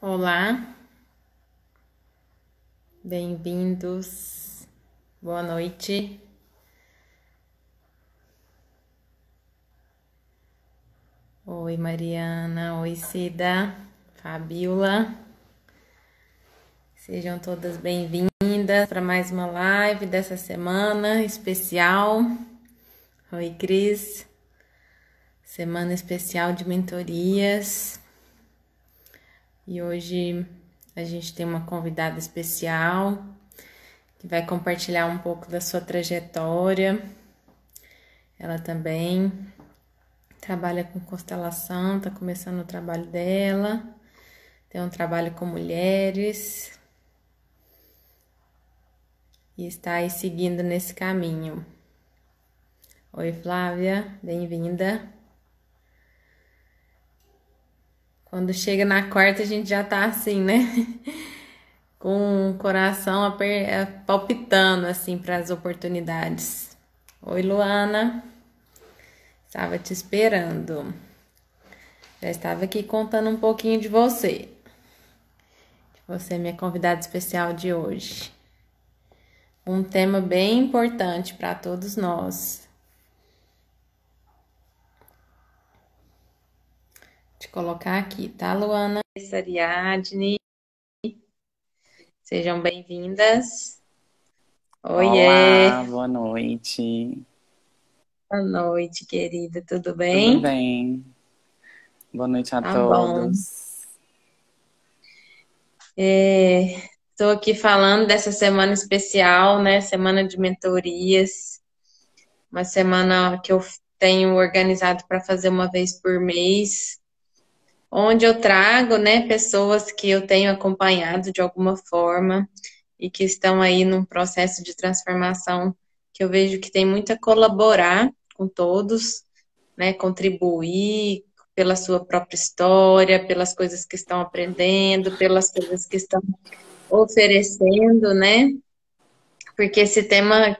Olá, bem-vindos. Boa noite. Oi, Mariana. Oi, Cida. Fabiola. Sejam todas bem-vindas para mais uma live dessa semana especial. Oi, Cris. Semana especial de mentorias. E hoje a gente tem uma convidada especial que vai compartilhar um pouco da sua trajetória. Ela também trabalha com constelação, tá começando o trabalho dela, tem um trabalho com mulheres e está aí seguindo nesse caminho. Oi, Flávia, bem-vinda. Quando chega na quarta, a gente já tá assim, né? Com o coração palpitando assim para as oportunidades. Oi, Luana, estava te esperando. Já estava aqui contando um pouquinho de você. Você é minha convidada especial de hoje. Um tema bem importante para todos nós. Vou te colocar aqui, tá, Luana? Ariadne, sejam bem-vindas. Olá, Oiê, boa noite. boa noite, querida, tudo Tudo bem? bem? Boa noite a Tá bom. todos. Estou aqui falando dessa semana especial, né? Semana de mentorias, uma semana que eu tenho organizado para fazer uma vez por mês, onde eu trago, né, pessoas que eu tenho acompanhado de alguma forma e que estão aí num processo de transformação que eu vejo que tem muito a colaborar com todos, né, contribuir pela sua própria história, pelas coisas que estão aprendendo, pelas coisas que estão oferecendo, né? Porque esse tema,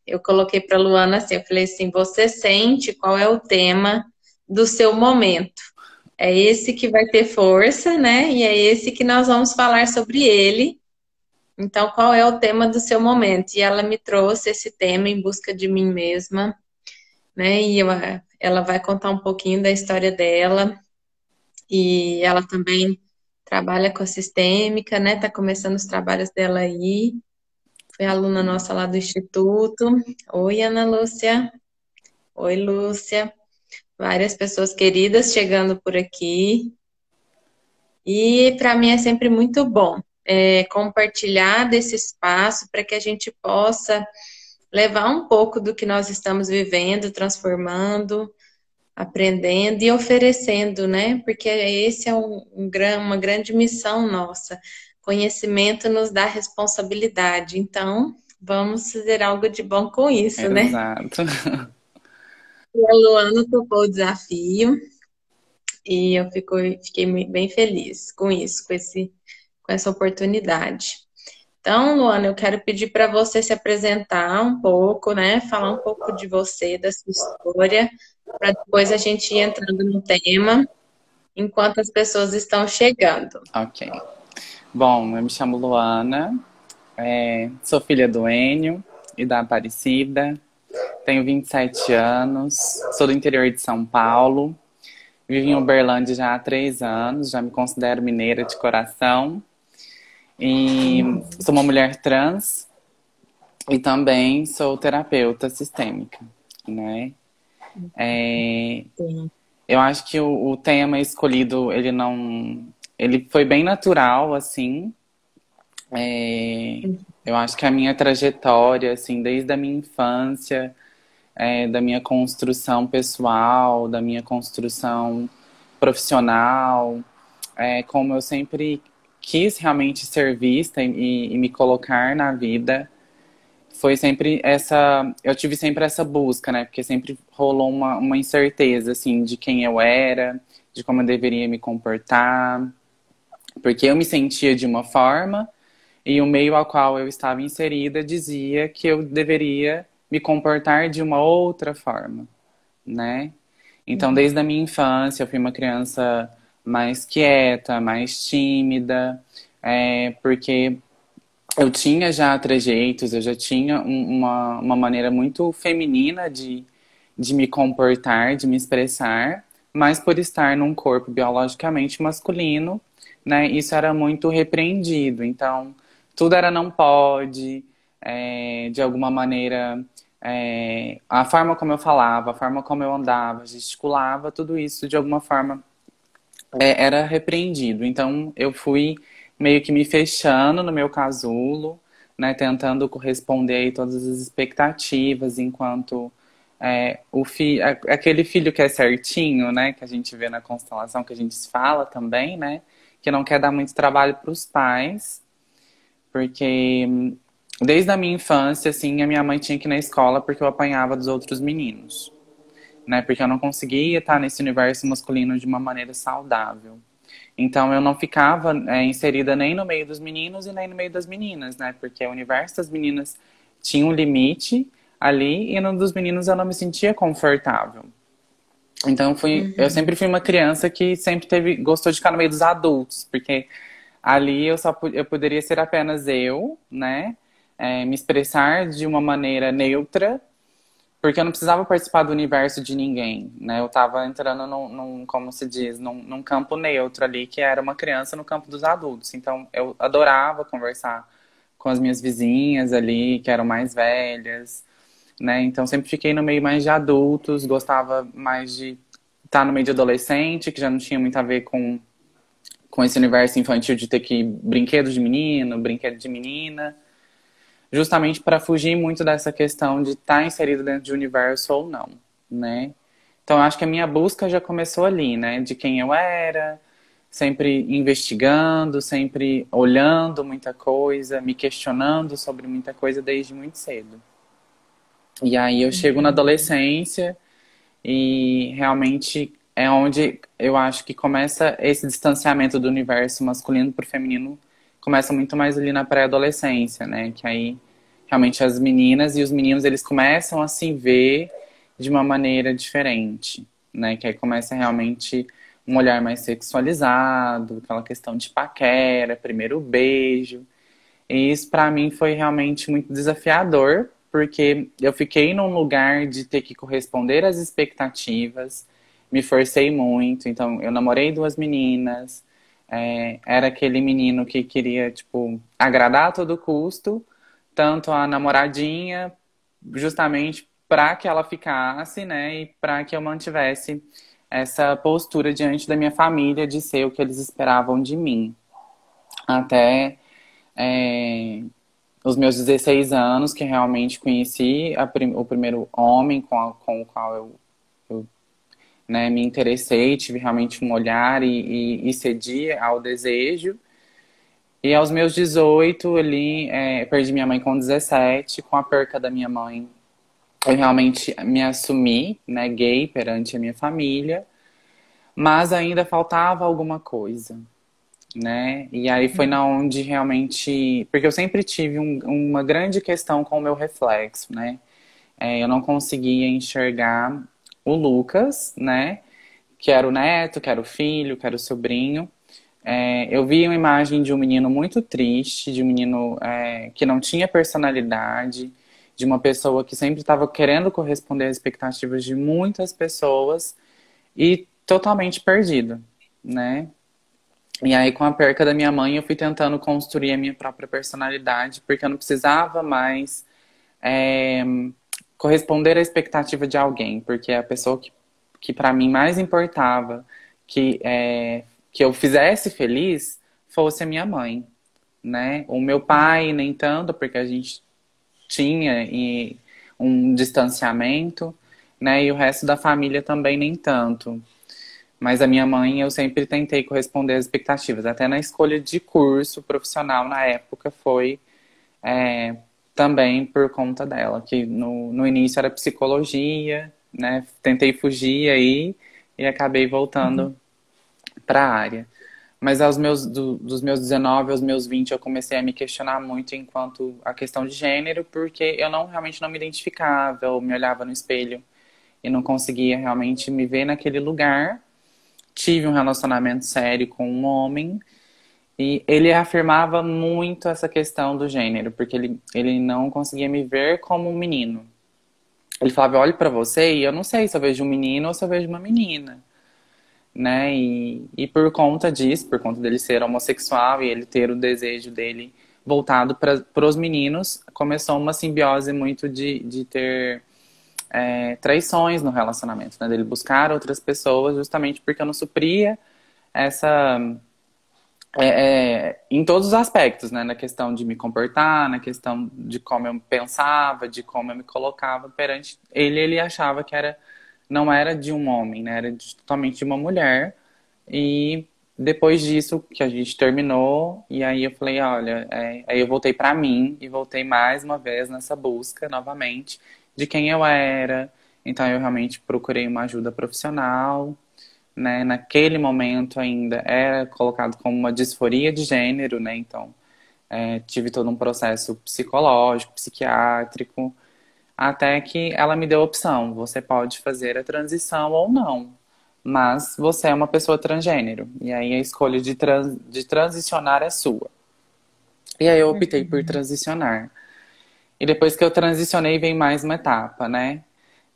eu coloquei para Luana assim, eu falei assim, você sente qual é o tema do seu momento? É esse que vai ter força, né? E é esse que nós vamos falar sobre ele. Então, qual é o tema do seu momento? E ela me trouxe esse tema em busca de mim mesma, né? Ela vai contar um pouquinho da história dela. E ela também trabalha com a sistêmica, né? Tá começando os trabalhos dela aí. Foi aluna nossa lá do Instituto. Oi, Ana Lúcia. Oi, Lúcia. Várias pessoas queridas chegando por aqui. E para mim é sempre muito bom compartilhar desse espaço para que a gente possa levar um pouco do que nós estamos vivendo, transformando, aprendendo e oferecendo, né? Porque esse é uma grande missão nossa. Conhecimento nos dá responsabilidade. Então, vamos fazer algo de bom com isso, né? Exato. E a Luana topou o desafio e fiquei bem feliz com isso, com essa oportunidade. Então, Luana, eu quero pedir para você se apresentar um pouco, né? Falar um pouco de você, da sua história, para depois a gente ir entrando no tema enquanto as pessoas estão chegando. Ok. Bom, eu me chamo Luana, sou filha do Enio e da Aparecida, tenho 27 anos, sou do interior de São Paulo, vivo em Uberlândia já há 3 anos, já me considero mineira de coração e sou uma mulher trans e também sou terapeuta sistêmica, né? É, Sim. Eu acho que o tema escolhido, ele não. Ele foi bem natural, assim. Eu acho que a minha trajetória, assim, desde a minha infância, da minha construção pessoal, da minha construção profissional, como eu sempre quis realmente ser vista e me colocar na vida, foi sempre essa. Eu tive sempre essa busca, né? Porque sempre rolou uma incerteza, assim, de quem eu era, de como eu deveria me comportar, porque eu me sentia de uma forma e o meio ao qual eu estava inserida dizia que eu deveria me comportar de uma outra forma, né? Então, desde a minha infância, eu fui uma criança mais quieta, mais tímida, porque eu tinha já trejeitos, eu já tinha uma maneira muito feminina de me comportar, de me expressar, mas por estar num corpo biologicamente masculino, né, isso era muito repreendido. Então, tudo era não pode, de alguma maneira, a forma como eu falava, a forma como eu andava, gesticulava, tudo isso de alguma forma era repreendido. Então eu fui meio que me fechando no meu casulo, né, tentando corresponder aí todas as expectativas, enquanto aquele filho que é certinho, né, que a gente vê na constelação, que a gente fala também, né, que não quer dar muito trabalho para os pais, porque desde a minha infância, assim, a minha mãe tinha que ir na escola porque eu apanhava dos outros meninos, né, porque eu não conseguia estar nesse universo masculino de uma maneira saudável. Então eu não ficava inserida nem no meio dos meninos e nem no meio das meninas, né? Porque o universo das meninas tinha um limite ali e no dos meninos eu não me sentia confortável. Então eu Uhum. sempre fui uma criança que sempre gostou de ficar no meio dos adultos, porque ali eu poderia ser apenas eu, né? Me expressar de uma maneira neutra, porque eu não precisava participar do universo de ninguém, né? Eu tava entrando como se diz, num campo neutro ali, que era uma criança no campo dos adultos. Então, eu adorava conversar com as minhas vizinhas ali, que eram mais velhas, né? Então, sempre fiquei no meio mais de adultos, gostava mais de estar no meio de adolescente, que já não tinha muito a ver com esse universo infantil de ter que brinquedo de menino, brinquedo de menina, justamente para fugir muito dessa questão de estar inserido dentro de um universo ou não, né? Então, eu acho que a minha busca já começou ali, né? De quem eu era, sempre investigando, sempre olhando muita coisa, me questionando sobre muita coisa desde muito cedo. E aí eu chego na adolescência e realmente é onde eu acho que começa esse distanciamento do universo masculino para o feminino, começa muito mais ali na pré-adolescência, né? Que aí realmente as meninas e os meninos eles começam a se ver de uma maneira diferente, né? Que aí começa realmente um olhar mais sexualizado, aquela questão de paquera, primeiro beijo. E isso para mim foi realmente muito desafiador, porque eu fiquei num lugar de ter que corresponder às expectativas, me forcei muito. Então, eu namorei duas meninas, era aquele menino que queria, tipo, agradar a todo custo, tanto a namoradinha, justamente para que ela ficasse, né, e para que eu mantivesse essa postura diante da minha família de ser o que eles esperavam de mim. Até é, os meus 16 anos, que realmente conheci o primeiro homem com o qual eu, né, me interessei, tive realmente um olhar e cedi ao desejo. E aos meus 18 ali, perdi minha mãe com 17, com a perca da minha mãe, eu realmente me assumi, né, gay perante a minha família, mas ainda faltava alguma coisa, né? E aí foi na onde realmente. Porque eu sempre tive uma grande questão com o meu reflexo, né? Eu não conseguia enxergar o Lucas, né? Que era o neto, que era o filho, que era o sobrinho. Eu via uma imagem de um menino muito triste, de um menino que não tinha personalidade, de uma pessoa que sempre estava querendo corresponder às expectativas de muitas pessoas e totalmente perdido, né? E aí, com a perca da minha mãe, eu fui tentando construir a minha própria personalidade, porque eu não precisava mais é, corresponder à expectativa de alguém, porque a pessoa que para mim mais importava que eu fizesse feliz fosse a minha mãe, né? O meu pai, nem tanto, porque a gente tinha um distanciamento, né? E o resto da família também nem tanto. Mas a minha mãe, eu sempre tentei corresponder às expectativas. Até na escolha de curso profissional na época foi é, também por conta dela, que no início era psicologia, né? Tentei fugir aí e acabei voltando para a área. Mas dos meus 19 aos meus 20 eu comecei a me questionar muito enquanto a questão de gênero, porque eu realmente não me identificava, eu me olhava no espelho e não conseguia realmente me ver naquele lugar tive um relacionamento sério com um homem e ele afirmava muito essa questão do gênero, porque ele não conseguia me ver como um menino. Ele falava, eu olho pra você e eu não sei se eu vejo um menino ou se eu vejo uma menina, né? E por conta disso, por conta dele ser homossexual e ele ter o desejo dele voltado para os meninos, começou uma simbiose muito de ter traições no relacionamento, né? Dele buscar outras pessoas justamente porque eu não supria essa em todos os aspectos, né? Na questão de me comportar, na questão de como eu pensava, de como eu me colocava perante ele, ele achava que não era de um homem, né? Era totalmente de uma mulher. E depois disso que a gente terminou, e aí eu falei, olha, aí eu voltei pra mim e voltei mais uma vez nessa busca novamente de quem eu era. Então eu realmente procurei uma ajuda profissional, né? Naquele momento ainda era colocado como uma disforia de gênero, né? Então tive todo um processo psicológico, psiquiátrico, até que ela me deu a opção: você pode fazer a transição ou não, mas você é uma pessoa transgênero, e aí a escolha de transicionar é sua. E aí eu optei por Uhum. transicionar. E depois que eu transicionei, vem mais uma etapa, né?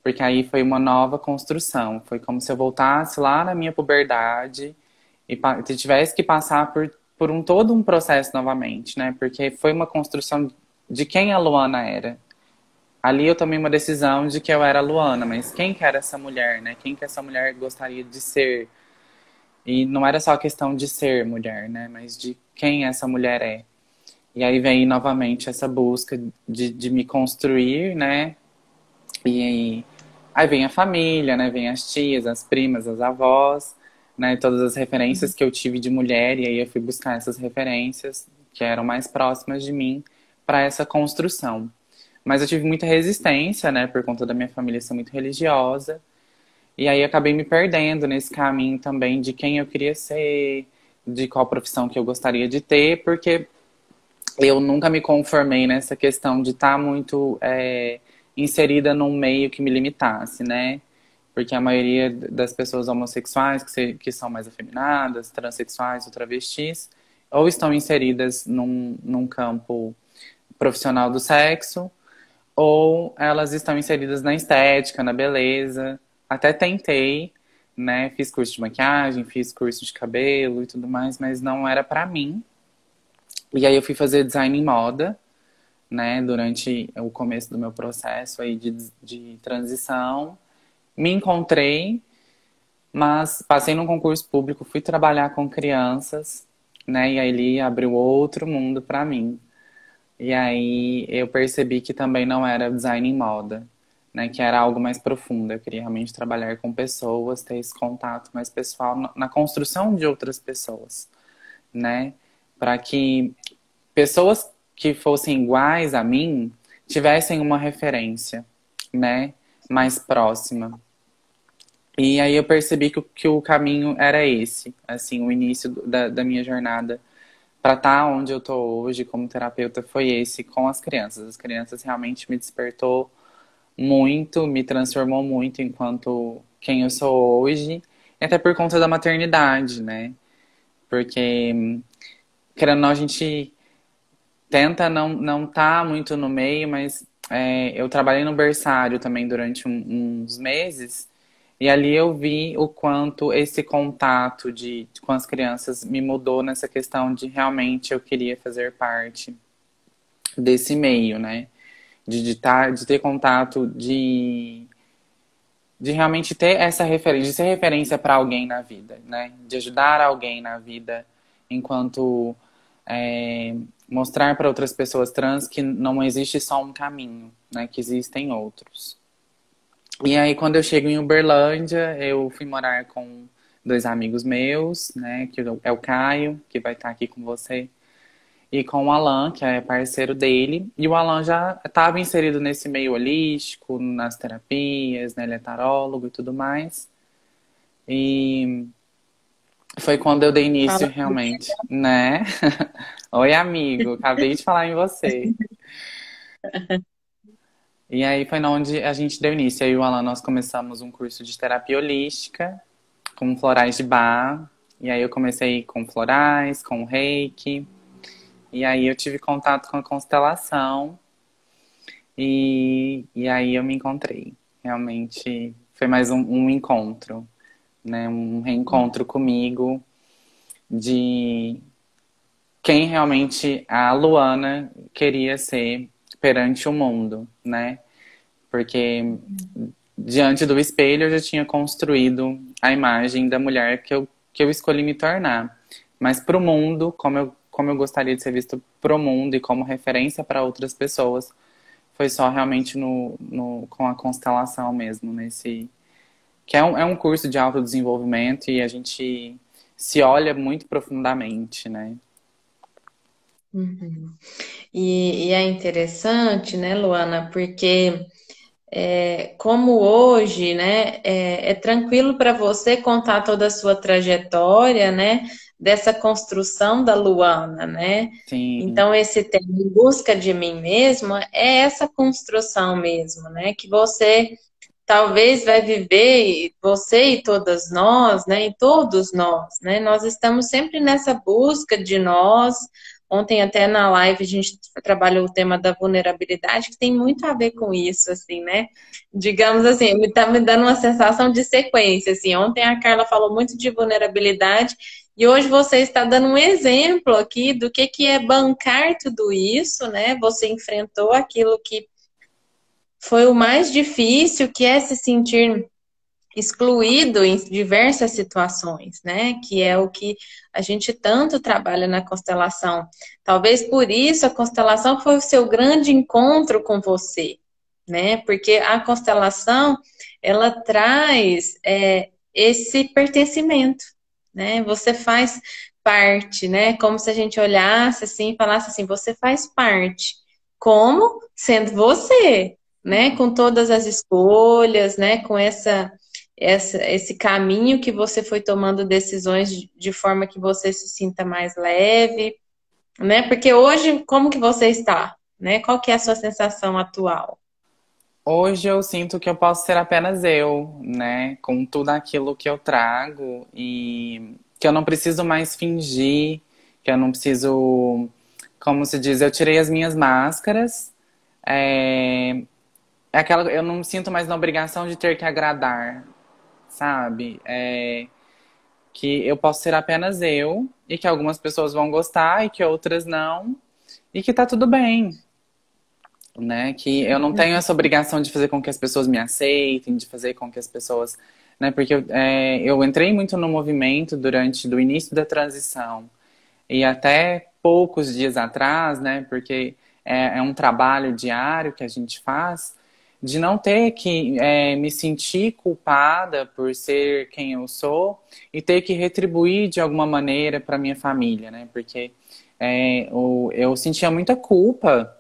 Porque aí foi uma nova construção. Foi como se eu voltasse lá na minha puberdade e tivesse que passar por todo um processo novamente, né? Porque foi uma construção de quem a Luana era. Ali eu tomei uma decisão de que eu era a Luana, mas quem que era essa mulher, né? Quem que essa mulher gostaria de ser? E não era só a questão de ser mulher, né? Mas de quem essa mulher é. E aí vem novamente essa busca de me construir, né? E aí vem a família, né? Vem as tias, as primas, as avós, né? Todas as referências que eu tive de mulher, e aí eu fui buscar essas referências que eram mais próximas de mim para essa construção. Mas eu tive muita resistência, né? Por conta da minha família ser muito religiosa. E aí acabei me perdendo nesse caminho também de quem eu queria ser, de qual profissão que eu gostaria de ter, porque eu nunca me conformei nessa questão de estar muito inserida num meio que me limitasse, né? Porque a maioria das pessoas homossexuais, que são mais afeminadas, transexuais ou travestis, ou estão inseridas num campo profissional do sexo, ou elas estão inseridas na estética, na beleza. Até tentei, né? Fiz curso de maquiagem, fiz curso de cabelo e tudo mais, mas não era pra mim. E aí eu fui fazer design em moda, né? Durante o começo do meu processo aí de transição. Me encontrei, mas passei num concurso público, fui trabalhar com crianças, né? E aí ele abriu outro mundo pra mim. E aí eu percebi que também não era design em moda, né? Que era algo mais profundo. Eu queria realmente trabalhar com pessoas, ter esse contato mais pessoal na construção de outras pessoas, né? Para que pessoas que fossem iguais a mim tivessem uma referência, né? Mais próxima. E aí eu percebi que o caminho era esse, assim, o início da minha jornada para estar onde eu tô hoje como terapeuta foi esse com as crianças. As crianças realmente me despertou muito, me transformou muito enquanto quem eu sou hoje, e até por conta da maternidade, né? Porque, querendo ou não, a gente tenta não tá muito no meio, mas eu trabalhei no berçário também durante uns meses, e ali eu vi o quanto esse contato com as crianças me mudou nessa questão de realmente eu queria fazer parte desse meio, né? De ter contato, de realmente ter essa referência, de ser referência para alguém na vida, né? De ajudar alguém na vida, enquanto mostrar para outras pessoas trans que não existe só um caminho, né? Que existem outros. E aí, quando eu chego em Uberlândia, eu fui morar com dois amigos meus, né? Que é o Caio, que vai estar aqui com você, e com o Alan, que é parceiro dele. E o Alan já estava inserido nesse meio holístico, nas terapias, né? Ele é tarólogo e tudo mais. E foi quando eu dei início Fala. realmente, né? Oi, amigo, acabei de falar em você. E aí foi onde a gente deu início. Eu e o Alan, nós começamos um curso de terapia holística. com florais de bar. E aí eu comecei com florais, com reiki. E aí eu tive contato com a constelação. E aí eu me encontrei. Realmente foi mais um encontro, né? Um reencontro comigo de quem realmente a Luana queria ser perante o mundo, né? Porque diante do espelho eu já tinha construído a imagem da mulher que eu escolhi me tornar. Mas para o mundo, como eu gostaria de ser visto para o mundo e como referência para outras pessoas, foi só realmente com a constelação mesmo, nesse. Que é um curso de autodesenvolvimento e a gente se olha muito profundamente, né? Uhum. E é interessante, né, Luana, porque como hoje, né, é tranquilo para você contar toda a sua trajetória, né, dessa construção da Luana, né? Sim, Então, esse tema em busca de mim mesma é essa construção mesmo, né? Que você talvez vai viver, você e todas nós, né? E todos nós, né? Nós estamos sempre nessa busca de nós. Ontem até na live a gente trabalhou o tema da vulnerabilidade, que tem muito a ver com isso, assim, né? Digamos assim, tá me dando uma sensação de sequência, assim. Ontem a Carla falou muito de vulnerabilidade e hoje você está dando um exemplo aqui do que é bancar tudo isso, né? Você enfrentou aquilo que foi o mais difícil, que é se sentir excluído em diversas situações, né? Que é o que a gente tanto trabalha na constelação. Talvez por isso a constelação foi o seu grande encontro com você, né? Porque a constelação ela traz esse pertencimento, né? Você faz parte, né? Como se a gente olhasse assim e falasse assim, você faz parte. Como? Sendo você, né? Com todas as escolhas, né? Com esse caminho que você foi tomando decisões de forma que você se sinta mais leve, né? Porque hoje, como que você está, né? Qual que é a sua sensação atual? hoje eu sinto que eu posso ser apenas eu, né? Com tudo aquilo que eu trago e que eu não preciso mais fingir, que eu não preciso, como se diz, eu tirei as minhas máscaras. Eu não me sinto mais na obrigação de ter que agradar, sabe? Que eu posso ser apenas eu e que algumas pessoas vão gostar e que outras não e que tá tudo bem, né? Que eu não tenho essa obrigação de fazer com que as pessoas me aceitem, de fazer com que as pessoas, né? Porque eu entrei muito no movimento durante do início da transição e até poucos dias atrás, né? Porque é um trabalho diário que a gente faz de não ter que me sentir culpada por ser quem eu sou e ter que retribuir de alguma maneira para minha família, né? Porque eu sentia muita culpa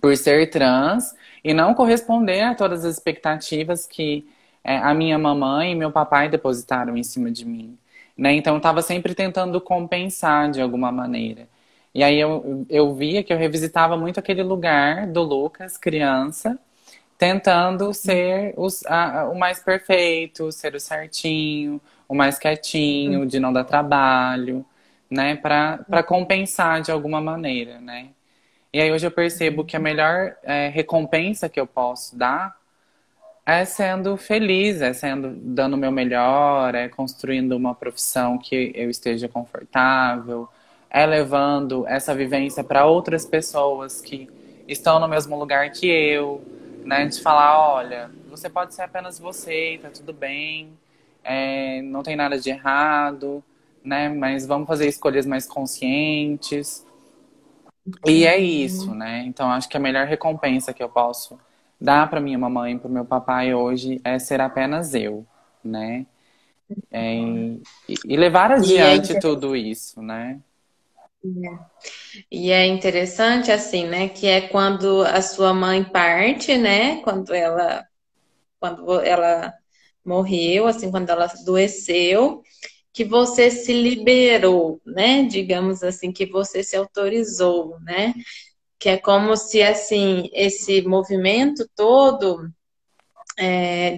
por ser trans e não corresponder a todas as expectativas que a minha mamãe e meu papai depositaram em cima de mim, né? Então eu estava sempre tentando compensar de alguma maneira. E aí eu via que eu revisitava muito aquele lugar do Lucas, criança, tentando ser o mais perfeito, ser o certinho, o mais quietinho, de não dar trabalho, né? Para compensar de alguma maneira, né? E aí hoje eu percebo que a melhor recompensa que eu posso dar é sendo feliz, é sendo dando o meu melhor, é construindo uma profissão que eu esteja confortável, é levando essa vivência para outras pessoas que estão no mesmo lugar que eu, né? De falar, olha, você pode ser apenas você, tá tudo bem, não tem nada de errado, né? Mas vamos fazer escolhas mais conscientes. E é isso, né? Então acho que a melhor recompensa que eu posso dar para minha mamãe e para meu papai hoje é ser apenas eu, né? E levar E é, adiante tudo isso, né? e é interessante assim, né? Que é quando a sua mãe parte, né? Quando ela morreu, assim, quando ela adoeceu, que você se liberou, né? Digamos assim, que você se autorizou, né? Que é como se assim esse movimento todo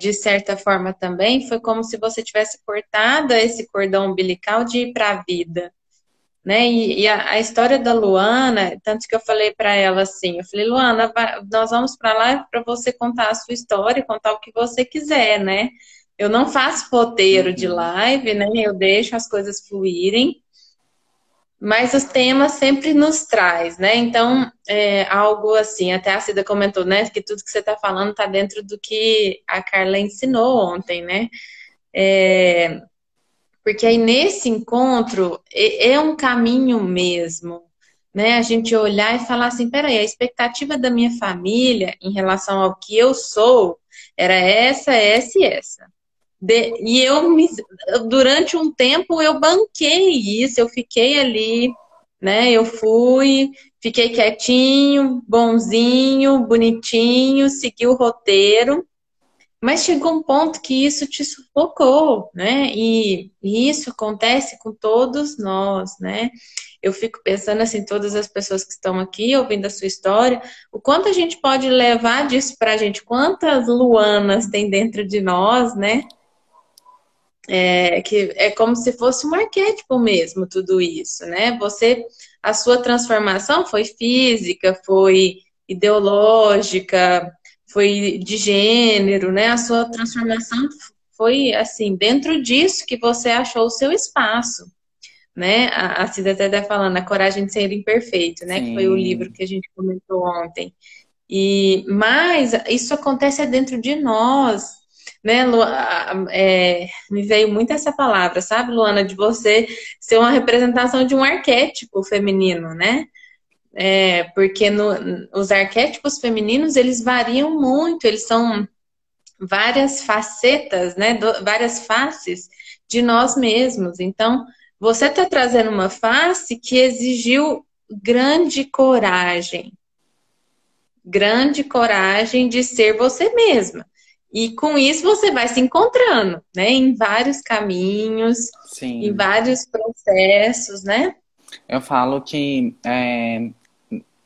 de certa forma também, foi como se você tivesse cortado esse cordão umbilical de ir para a vida, né? E a história da Luana, tanto que eu falei para ela assim, eu falei, Luana, nós vamos para lá para você contar a sua história, contar o que você quiser, né? Eu não faço roteiro de Uhum. live, né? Eu deixo as coisas fluírem, mas os temas sempre nos traz, né? Então, algo assim, até a Cida comentou, né? Que tudo que você está falando está dentro do que a Carla ensinou ontem, né? Porque aí nesse encontro é um caminho mesmo, né? A gente olhar e falar assim, peraí, a expectativa da minha família em relação ao que eu sou era essa e essa. E durante um tempo eu banquei isso, eu fiquei ali, né? Eu fiquei quietinho, bonzinho, bonitinho, segui o roteiro. Mas chegou um ponto que isso te sufocou, né? E isso acontece com todos nós, né? Eu fico pensando assim, todas as pessoas que estão aqui ouvindo a sua história, o quanto a gente pode levar disso pra gente, quantas Luanas tem dentro de nós, né? Que é como se fosse um arquétipo mesmo, tudo isso, né? A sua transformação foi física, foi ideológica, foi de gênero, né? A sua transformação foi assim, dentro disso que você achou o seu espaço, né? A Cida até está falando, A Coragem de Ser Imperfeito, né? Que foi o livro Sim, que a gente comentou ontem. Mas isso acontece dentro de nós, né, me veio muito essa palavra, sabe, Luana, de você ser uma representação de um arquétipo feminino, né? Porque os arquétipos femininos, eles variam muito, eles são várias facetas, né, várias faces de nós mesmos. Então, você está trazendo uma face que exigiu grande coragem de ser você mesma. E com isso você vai se encontrando, né? Em vários caminhos, em sim. vários processos, né? Eu falo que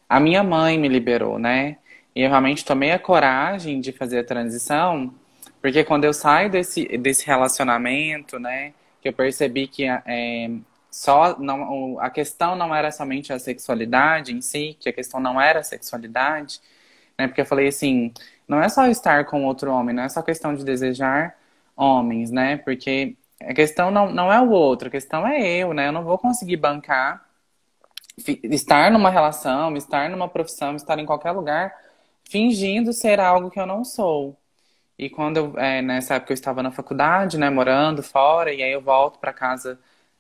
a minha mãe me liberou, né? E eu realmente tomei a coragem de fazer a transição, porque quando eu saio desse relacionamento, né, que eu percebi que só não, a questão não era somente a sexualidade em si, que a questão não era a sexualidade, né? Porque eu falei assim, não é só estar com outro homem, não é só questão de desejar homens, né? Porque a questão não é o outro, a questão é eu, né? Eu não vou conseguir bancar estar numa relação, estar numa profissão, estar em qualquer lugar, fingindo ser algo que eu não sou. E quando nessa época eu estava na faculdade, né, morando fora, e aí eu volto para casa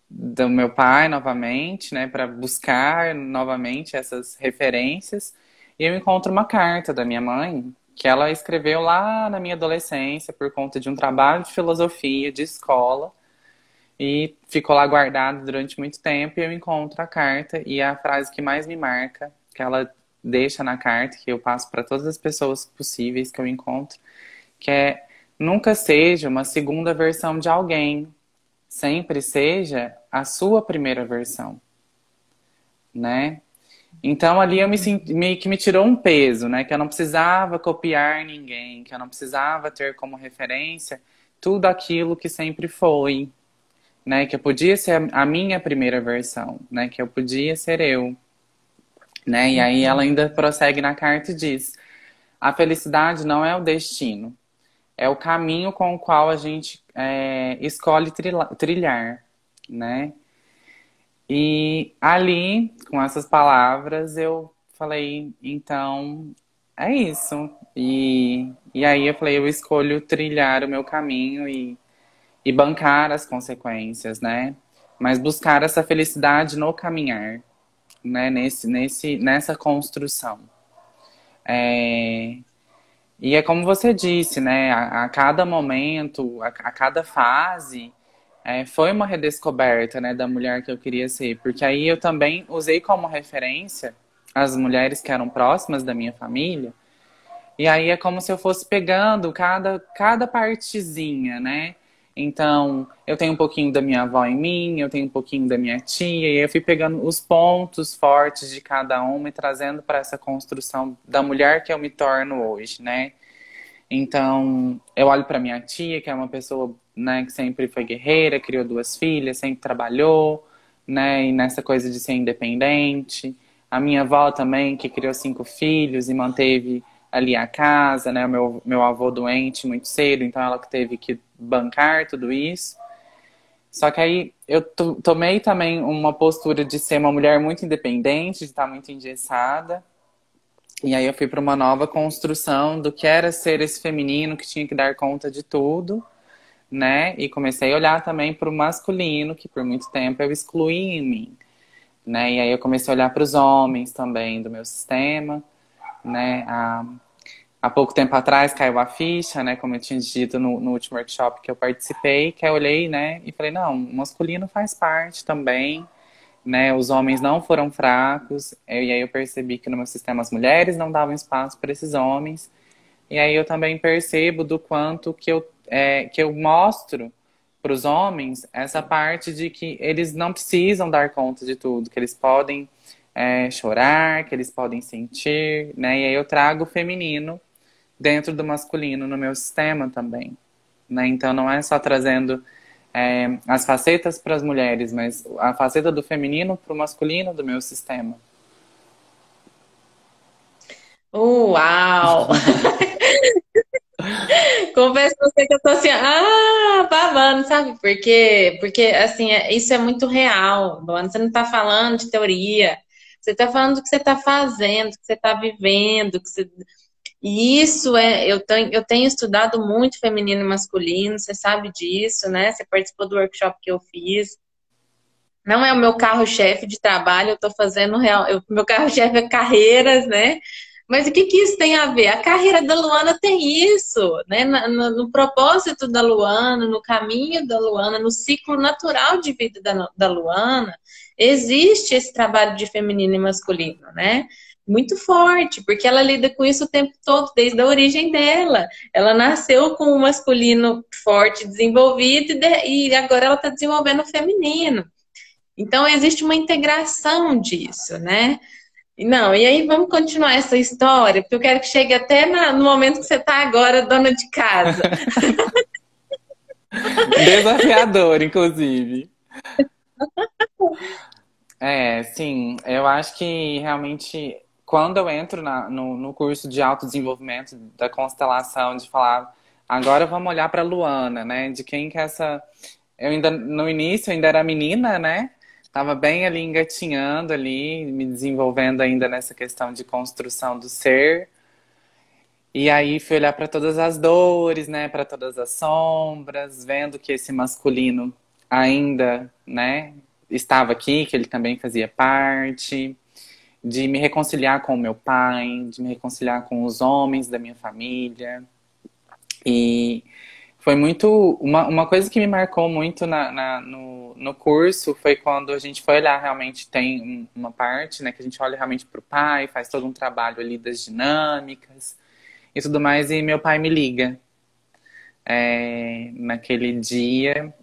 do meu pai novamente, né, para buscar novamente essas referências, e eu encontro uma carta da minha mãe que ela escreveu lá na minha adolescência por conta de um trabalho de filosofia de escola. E ficou lá guardado durante muito tempo e eu encontro a carta e a frase que mais me marca, que ela deixa na carta, que eu passo para todas as pessoas possíveis que eu encontro, que é: nunca seja uma segunda versão de alguém, sempre seja a sua primeira versão, né? Então ali eu me senti, meio que me tirou um peso, né? Que eu não precisava copiar ninguém, que eu não precisava ter como referência tudo aquilo que sempre foi, né? Que eu podia ser a minha primeira versão, né? Que eu podia ser eu, né? E aí ela ainda prossegue na carta e diz: a felicidade não é o destino, é o caminho com o qual a gente escolhe trilhar, né? E ali, com essas palavras, eu falei, então é isso. E aí eu falei, eu escolho trilhar o meu caminho e bancar as consequências, né? Mas buscar essa felicidade no caminhar, né? Nessa construção. É... E é como você disse, né? A cada momento, a cada fase, foi uma redescoberta, né, da mulher que eu queria ser. Porque aí eu também usei como referência as mulheres que eram próximas da minha família. E aí é como se eu fosse pegando cada partezinha, né? Então, eu tenho um pouquinho da minha avó em mim, eu tenho um pouquinho da minha tia, e eu fui pegando os pontos fortes de cada uma e trazendo para essa construção da mulher que eu me torno hoje, né? Então, eu olho para minha tia, que é uma pessoa, né, que sempre foi guerreira, criou duas filhas, sempre trabalhou, né, e nessa coisa de ser independente. A minha avó também, que criou cinco filhos e manteve ali a casa, né, o meu avô doente muito cedo, então ela que teve que bancar tudo isso. Só que aí eu tomei também uma postura de ser uma mulher muito independente, de estar muito engessada. E aí eu fui para uma nova construção do que era ser esse feminino que tinha que dar conta de tudo, né? E comecei a olhar também para o masculino, que por muito tempo eu excluí em mim, né? E aí eu comecei a olhar para os homens também do meu sistema, né? Há pouco tempo atrás caiu a ficha, né? Como eu tinha dito no último workshop que eu participei, que eu olhei, né? E falei, não, o masculino faz parte também, né? Os homens não foram fracos. E aí eu percebi que no meu sistema as mulheres não davam espaço para esses homens. E aí eu também percebo do quanto que eu mostro para os homens essa parte de que eles não precisam dar conta de tudo, que eles podem chorar, que eles podem sentir, né? E aí eu trago o feminino dentro do masculino no meu sistema também, né? Então não é só trazendo as facetas para as mulheres, mas a faceta do feminino para o masculino do meu sistema. Uau! Confesso pra você que eu tô assim, babando, sabe? Porque assim, isso é muito real, Luana. Você não tá falando de teoria, você tá falando do que você tá fazendo, do que você tá vivendo, e isso eu tenho estudado muito feminino e masculino, você sabe disso, né? Você participou do workshop que eu fiz. Não é o meu carro-chefe de trabalho, eu tô fazendo real. Meu carro-chefe é carreiras, né? Mas o que que isso tem a ver? A carreira da Luana tem isso, né? No propósito da Luana, no caminho da Luana, no ciclo natural de vida da Luana, existe esse trabalho de feminino e masculino, né? Muito forte, porque ela lida com isso o tempo todo, desde a origem dela. Ela nasceu com o masculino forte, desenvolvido, e agora ela está desenvolvendo o feminino. Então, existe uma integração disso, né? Não, e aí vamos continuar essa história, porque eu quero que chegue até no momento que você está agora, dona de casa. Desafiador, inclusive. Sim, eu acho que realmente quando eu entro no curso de autodesenvolvimento da constelação, de falar, agora vamos olhar para Luana, né? De quem que é essa. Eu ainda, no início, eu ainda era menina, né? Tava bem ali engatinhando ali, me desenvolvendo ainda nessa questão de construção do ser. E aí fui olhar para todas as dores, né, para todas as sombras, vendo que esse masculino ainda, né, estava aqui, que ele também fazia parte, de me reconciliar com o meu pai, de me reconciliar com os homens da minha família. E foi muito. Uma coisa que me marcou muito no curso foi quando a gente foi olhar realmente, tem uma parte, né, que a gente olha realmente para o pai, faz todo um trabalho ali das dinâmicas e tudo mais, e meu pai me liga naquele dia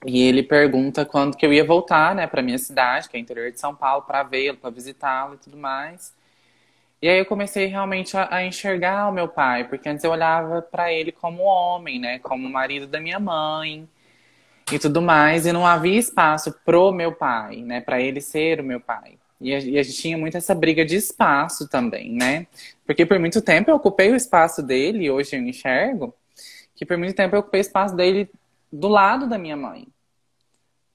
e ele pergunta quando que eu ia voltar, né, para minha cidade, que é interior de São Paulo, para vê-lo, para visitá-lo e tudo mais. E aí eu comecei realmente a enxergar o meu pai, porque antes eu olhava para ele como homem, né, como marido da minha mãe e tudo mais, e não havia espaço pro meu pai, né, para ele ser o meu pai. E a gente tinha muito essa briga de espaço também, né? Porque por muito tempo eu ocupei o espaço dele, e hoje eu enxergo que por muito tempo eu ocupei o espaço dele do lado da minha mãe,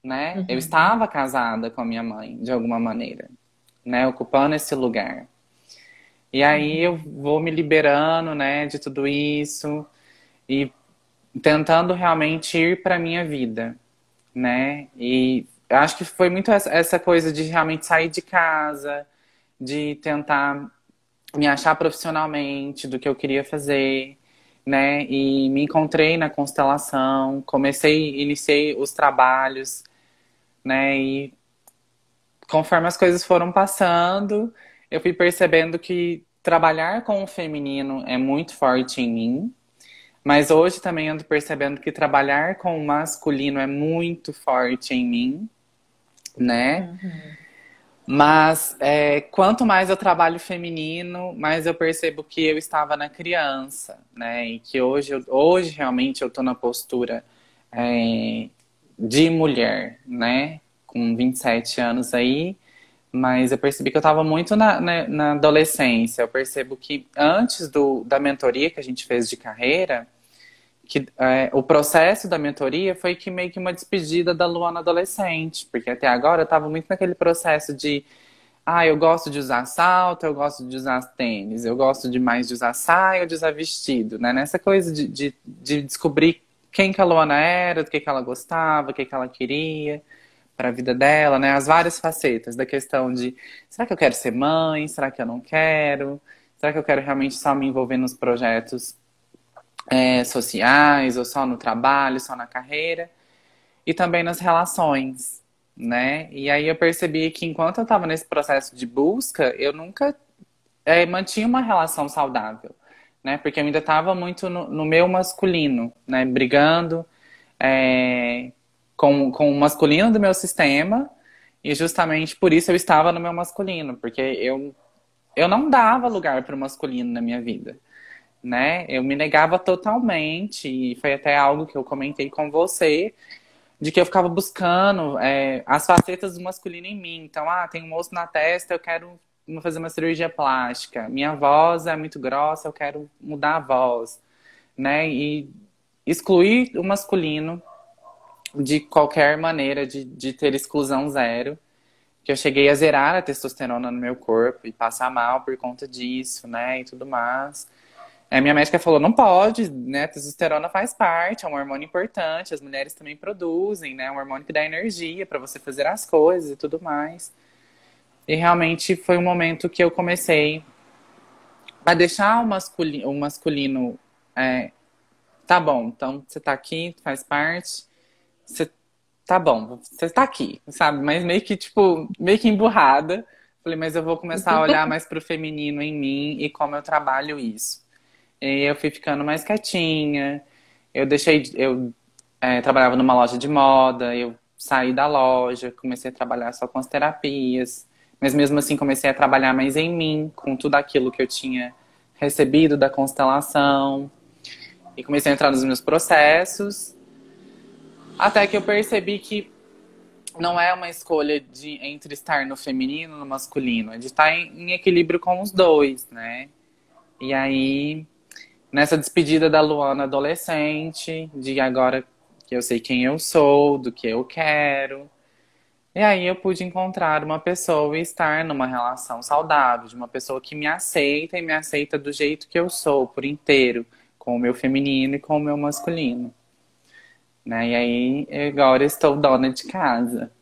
né? Eu Uhum. estava casada com a minha mãe, de alguma maneira, né? Ocupando esse lugar. E aí eu vou me liberando, né, de tudo isso e tentando realmente ir para minha vida, né? E eu acho que foi muito essa coisa de realmente sair de casa, de tentar me achar profissionalmente do que eu queria fazer, né? E me encontrei na constelação, iniciei os trabalhos, né? E conforme as coisas foram passando, eu fui percebendo que trabalhar com o feminino é muito forte em mim, mas hoje também ando percebendo que trabalhar com o masculino é muito forte em mim, né? Uhum. Mas quanto mais eu trabalho feminino, mais eu percebo que eu estava na criança, né? E que hoje realmente eu estou na postura é, de mulher, né? Com 27 anos aí, mas eu percebi que eu estava muito na adolescência. Eu percebo que antes da mentoria que a gente fez de carreira, que o processo da mentoria foi que meio que uma despedida da Luana adolescente, porque até agora eu estava muito naquele processo de eu gosto de usar salto, eu gosto de usar tênis, eu gosto demais de usar saia ou de usar vestido, né? Nessa coisa de descobrir quem que a Luana era, do que ela gostava, o que ela queria para a vida dela, né? As várias facetas da questão de será que eu quero ser mãe? Será que eu não quero? Será que eu quero realmente só me envolver nos projetos sociais, ou só no trabalho, só na carreira? E também nas relações, né? E aí eu percebi que enquanto eu estava nesse processo de busca, eu nunca mantinha uma relação saudável, né? Porque eu ainda estava muito no meu masculino, né? Brigando com o masculino do meu sistema, e justamente por isso eu estava no meu masculino, porque eu não dava lugar para o masculino na minha vida, né? Eu me negava totalmente, e foi até algo que eu comentei com você, de que eu ficava buscando as facetas do masculino em mim. Então, tem um osso na testa, eu quero fazer uma cirurgia plástica. Minha voz é muito grossa, eu quero mudar a voz, né? E excluir o masculino de qualquer maneira de ter exclusão zero. Que eu cheguei a zerar a testosterona no meu corpo e passar mal por conta disso, né? E tudo mais. Minha médica falou, não pode, né? A testosterona faz parte, é um hormônio importante, as mulheres também produzem, né? É um hormônio que dá energia para você fazer as coisas e tudo mais. E realmente foi um momento que eu comecei a deixar o masculino tá bom, então você tá aqui, faz parte, você tá bom, você tá aqui, sabe? Mas meio que, tipo, meio que emburrada. Falei, mas eu vou começar a olhar mais pro feminino em mim e como eu trabalho isso. E eu fui ficando mais quietinha. Eu trabalhava numa loja de moda, eu saí da loja, comecei a trabalhar só com as terapias. Mas mesmo assim comecei a trabalhar mais em mim, com tudo aquilo que eu tinha recebido da constelação. E comecei a entrar nos meus processos. Até que eu percebi que não é uma escolha entre estar no feminino e no masculino, é de estar em equilíbrio com os dois, né? E aí nessa despedida da Luana adolescente, de agora que eu sei quem eu sou, do que eu quero. E aí eu pude encontrar uma pessoa e estar numa relação saudável, de uma pessoa que me aceita e me aceita do jeito que eu sou, por inteiro, com o meu feminino e com o meu masculino. Né? E aí agora eu estou dona de casa.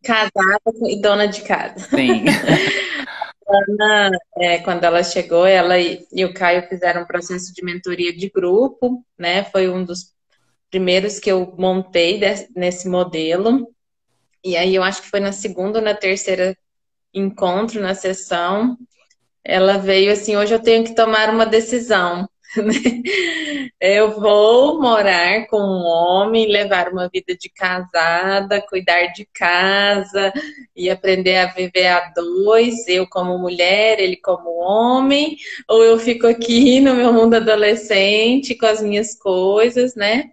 Casada e dona de casa. Sim. Quando ela chegou, ela e o Caio fizeram um processo de mentoria de grupo, né? Foi um dos primeiros que eu montei nesse modelo. E aí eu acho que foi na segunda ou na terceira encontro, na sessão, ela veio assim, hoje eu tenho que tomar uma decisão. Eu vou morar com um homem, levar uma vida de casada, cuidar de casa e aprender a viver a dois, eu como mulher, ele como homem, ou eu fico aqui no meu mundo adolescente com as minhas coisas, né?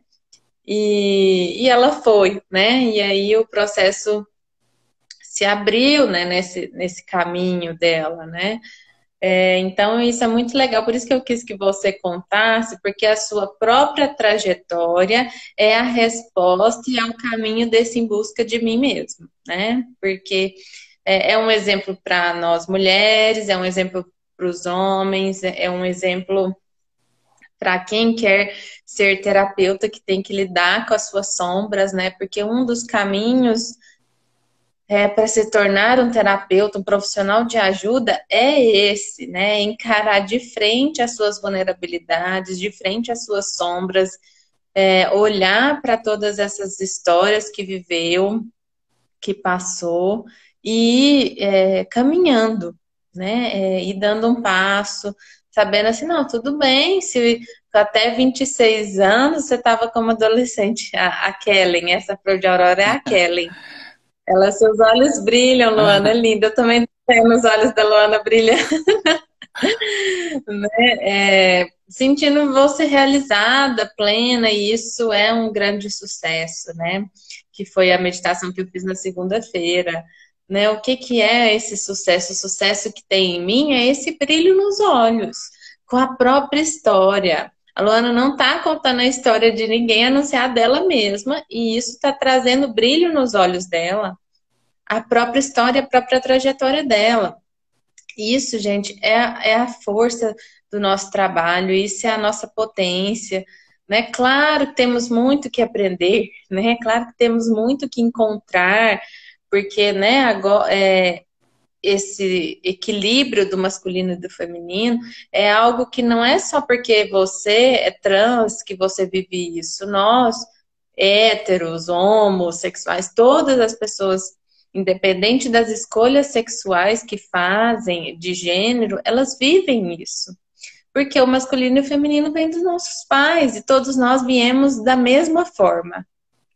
E ela foi, né? E aí o processo se abriu, né, nesse caminho dela, né? Então, isso é muito legal, por isso que eu quis que você contasse, porque a sua própria trajetória é a resposta e é o caminho desse em busca de mim mesmo, né? Porque é um exemplo para nós mulheres, é um exemplo para os homens, é um exemplo para quem quer ser terapeuta que tem que lidar com as suas sombras, né? Porque um dos caminhos para se tornar um terapeuta, um profissional de ajuda, é esse, né? Encarar de frente as suas vulnerabilidades, de frente às suas sombras, olhar para todas essas histórias que viveu, que passou, e caminhando, né? E dando um passo, sabendo assim, não, tudo bem, se até 26 anos você estava como adolescente, a Kellen, essa flor de aurora é a Kellen. Seus olhos brilham, Luana, linda. Eu também tenho os olhos da Luana brilhando, né? Sentindo você realizada, plena, e isso é um grande sucesso, né? Que foi a meditação que eu fiz na segunda-feira, né? O que que é esse sucesso? O sucesso que tem em mim é esse brilho nos olhos, com a própria história. A Luana não está contando a história de ninguém, a não ser a dela mesma, e isso está trazendo brilho nos olhos dela, a própria história, a própria trajetória dela. Isso, gente, é a força do nosso trabalho, isso é a nossa potência, né? Claro que temos muito que aprender, né? Claro que temos muito que encontrar, porque, né, agora, esse equilíbrio do masculino e do feminino é algo que não é só porque você é trans que você vive isso. Nós, héteros, homossexuais, todas as pessoas, independente das escolhas sexuais que fazem, de gênero, elas vivem isso. Porque o masculino e o feminino vêm dos nossos pais e todos nós viemos da mesma forma,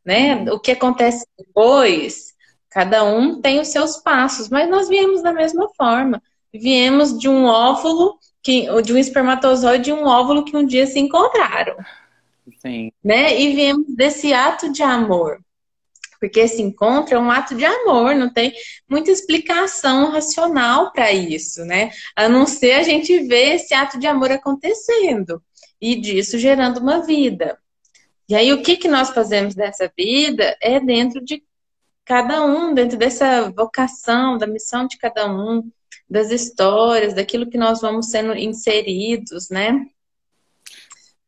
né? O que acontece depois, cada um tem os seus passos, mas nós viemos da mesma forma. Viemos de um óvulo, de um espermatozoide e um óvulo que um dia se encontraram, Sim. né? E viemos desse ato de amor. Porque esse encontro é um ato de amor, não tem muita explicação racional para isso, né? A não ser a gente ver esse ato de amor acontecendo e disso gerando uma vida. E aí, o que que nós fazemos dessa vida é dentro de cada um, dentro dessa vocação, da missão de cada um, das histórias, daquilo que nós vamos sendo inseridos, né?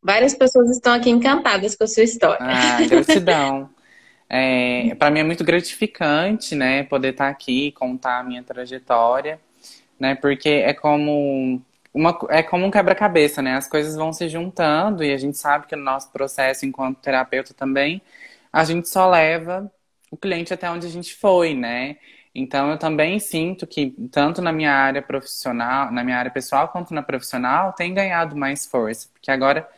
Várias pessoas estão aqui encantadas com a sua história. Ah, gratidão. Para mim é muito gratificante, né, poder estar aqui, contar a minha trajetória, né, porque é como um quebra-cabeça, né, as coisas vão se juntando e a gente sabe que no nosso processo enquanto terapeuta também, a gente só leva o cliente até onde a gente foi, né. Então eu também sinto que tanto na minha área profissional, na minha área pessoal quanto na profissional, tem ganhado mais força, porque agora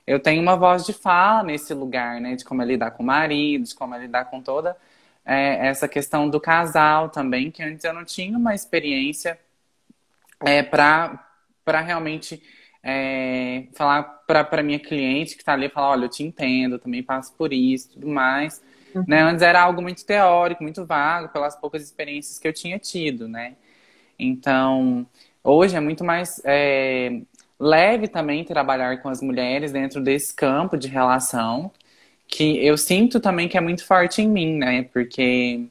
eu tenho uma voz de fala nesse lugar, né? De como é lidar com o marido, de como é lidar com toda essa questão do casal também, que antes eu não tinha uma experiência para realmente falar para minha cliente que está ali, falar, olha, eu te entendo, eu também passo por isso, tudo mais. Né? Antes era algo muito teórico, muito vago, pelas poucas experiências que eu tinha tido, né? Então, hoje é muito mais leve também trabalhar com as mulheres dentro desse campo de relação, que eu sinto também que é muito forte em mim, né? Porque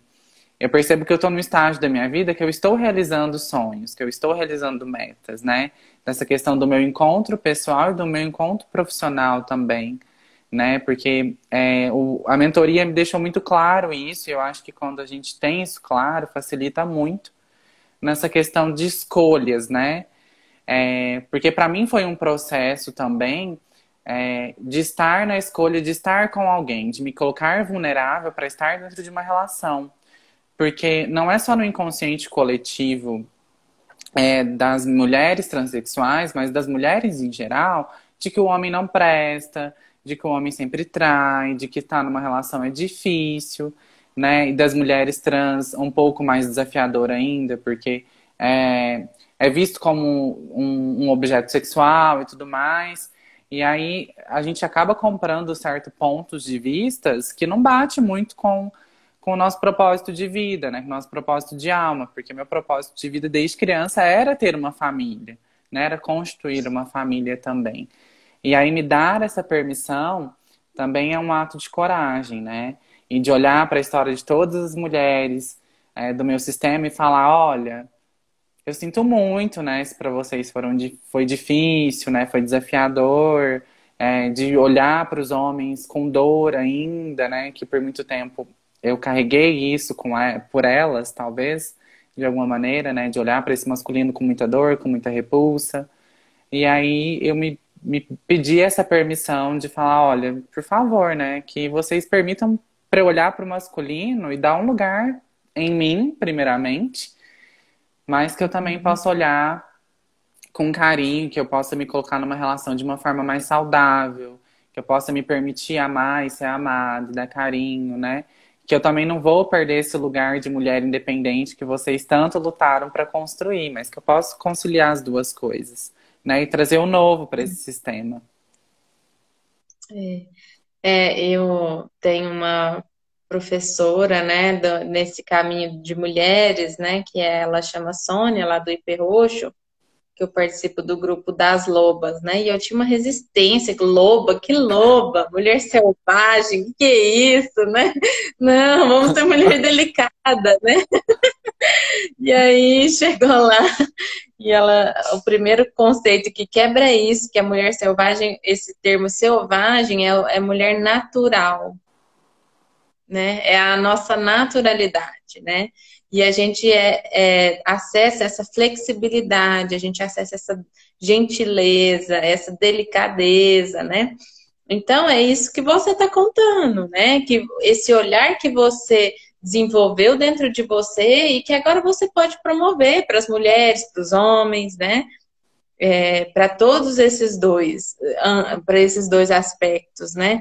eu percebo que eu estou num estágio da minha vida que eu estou realizando sonhos, que eu estou realizando metas, né? Dessa questão do meu encontro pessoal e do meu encontro profissional também, né? Porque a mentoria me deixou muito claro isso, e eu acho que quando a gente tem isso claro, facilita muito nessa questão de escolhas, né? Porque para mim foi um processo também de estar na escolha de estar com alguém, de me colocar vulnerável para estar dentro de uma relação. Porque não é só no inconsciente coletivo das mulheres transexuais, mas das mulheres em geral, de que o homem não presta, de que o homem sempre trai, de que estar numa relação é difícil, né? E das mulheres trans um pouco mais desafiador ainda, porque é visto como um objeto sexual e tudo mais. E aí a gente acaba comprando certos pontos de vistas que não bate muito com o nosso propósito de vida, né? Com o nosso propósito de alma, porque meu propósito de vida desde criança era ter uma família, né? Era constituir uma família também. E aí me dar essa permissão também é um ato de coragem, né? E de olhar para a história de todas as mulheres do meu sistema e falar, olha, eu sinto muito, né? Se para vocês foi difícil, né? Foi desafiador, de olhar para os homens com dor ainda, né? Que por muito tempo eu carreguei isso por elas, talvez, de alguma maneira, né? De olhar para esse masculino com muita dor, com muita repulsa. E aí eu me pedi essa permissão de falar, olha, por favor, né? Que vocês permitam para eu olhar para o masculino e dar um lugar em mim, primeiramente, mas que eu também possa olhar com carinho, que eu possa me colocar numa relação de uma forma mais saudável, que eu possa me permitir amar e ser amado, dar carinho, né? que eu também não vou perder esse lugar de mulher independente que vocês tanto lutaram para construir, mas que eu posso conciliar as duas coisas, né? E trazer o novo para esse sistema. Eu tenho uma professora, né, nesse caminho de mulheres, né, ela chama Sônia, lá do IP Roxo, que eu participo do grupo das lobas, né? E eu tinha uma resistência, que loba, mulher selvagem, que é isso, né? Não, vamos ser mulher delicada, né? E aí chegou lá e o primeiro conceito que quebra é isso, que a mulher selvagem, esse termo selvagem é mulher natural, né? É a nossa naturalidade, né? E a gente acessa essa flexibilidade, a gente acessa essa gentileza, essa delicadeza, né? Então é isso que você está contando, né? Que esse olhar que você desenvolveu dentro de você e que agora você pode promover para as mulheres, para os homens, né? Para todos para esses dois aspectos, né?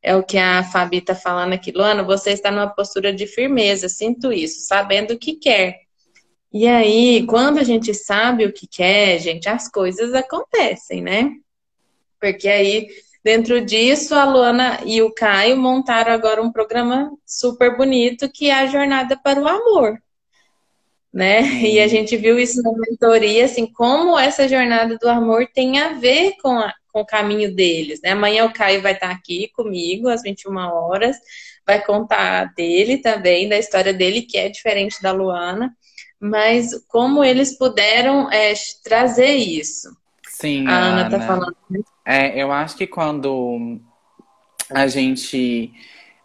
É o que a Fabi está falando aqui, Luana, você está numa postura de firmeza, sinto isso, sabendo o que quer. E aí, quando a gente sabe o que quer, gente, as coisas acontecem, né? Porque aí, dentro disso, a Luana e o Caio montaram agora um programa super bonito que é a Jornada para o Amor, né? E a Sim. gente viu isso na mentoria, assim, como essa jornada do amor tem a ver com o caminho deles, né? Amanhã o Caio vai estar aqui comigo às 21 horas, vai contar dele também, da história dele, que é diferente da Luana, mas como eles puderam trazer isso. Sim, A Ana tá Ana. falando. Eu acho que quando a gente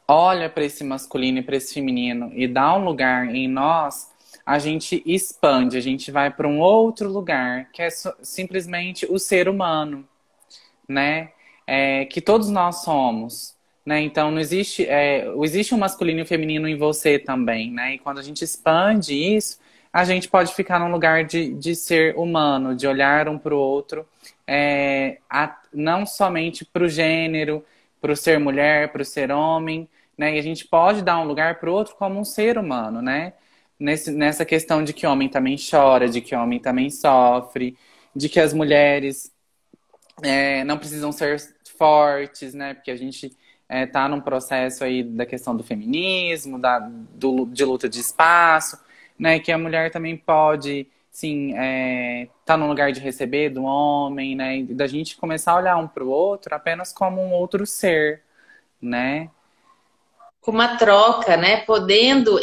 olha para esse masculino e para esse feminino e dá um lugar em nós, a gente expande, a gente vai para um outro lugar, que é simplesmente o ser humano, né? Que todos nós somos, né? Então não existe, existe um masculino e um feminino em você também, né? E quando a gente expande isso, a gente pode ficar num lugar de ser humano, de olhar um para o outro, não somente para o gênero, para o ser mulher, para o ser homem, né? E a gente pode dar um lugar para o outro como um ser humano, né? Nessa questão de que homem também chora, de que homem também sofre, de que as mulheres não precisam ser fortes, né? Porque a gente tá num processo aí da questão do feminismo, de luta de espaço, né? Que a mulher também pode, sim, tá num lugar de receber do homem, né? E da gente começar a olhar um para o outro apenas como um outro ser, né? Com uma troca, né? Podendo